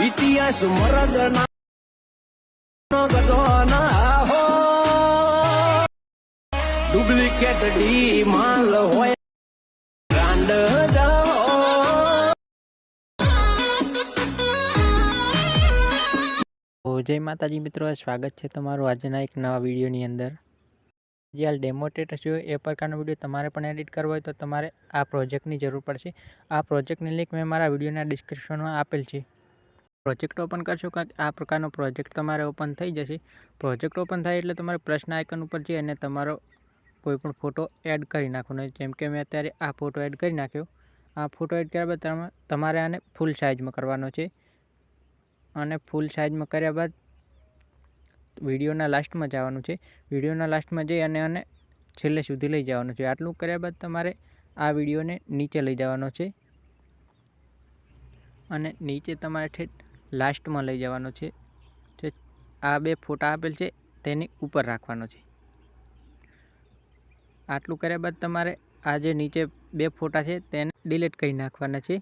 ઇતિહાસ મરદના ગધોના હો duplicate D માલ હોય બ્રાન્ડ જય માતાજી મિત્રો, સ્વાગત છે તમારું આજના એક નવા વિડીયોની અંદર. જે હાલ ડેમો ટેસ્ટ જોયો એ પ્રકારનો વિડીયો તમારે પણ એડિટ કરવો હોય તો તમારે આ પ્રોજેક્ટની જરૂર પડશે. આ પ્રોજેક્ટની લિંક મેં મારા વિડીયોના ડિસ્ક્રિપ્શનમાં આપેલ છે. પ્રોજેક્ટ ઓપન કરશો કાંઈક આ પ્રકારનો પ્રોજેક્ટ તમારે ઓપન થઈ જશે. પ્રોજેક્ટ ઓપન થાય એટલે તમારે પ્લસના આઇકન ઉપર જઈ અને તમારો કોઈ પણ ફોટો એડ કરી નાખવાનો. જેમ કે મેં અત્યારે આ ફોટો એડ કરી નાખ્યો. આ ફોટો એડ કર્યા બાદ તમારે આને ફૂલ સાઇઝમાં કરવાનો છે. અને ફૂલ સાઇઝમાં કર્યા બાદ વિડીયોના લાસ્ટમાં જવાનું છે. વિડીયોના લાસ્ટમાં જઈ અને છેલ્લે સુધી લઈ જવાનું છે. આટલું કર્યા બાદ તમારે આ વિડીયોને નીચે લઈ જવાનો છે અને નીચે તમારે ઠેઠ લાસ્ટમાં લઈ જવાનો છે. જે આ બે ફોટા આપેલ છે તેની ઉપર રાખવાનો છે. આટલું કર્યા બાદ તમારે આ જે નીચે બે ફોટા છે તેને ડિલીટ કરી નાખવાના છે.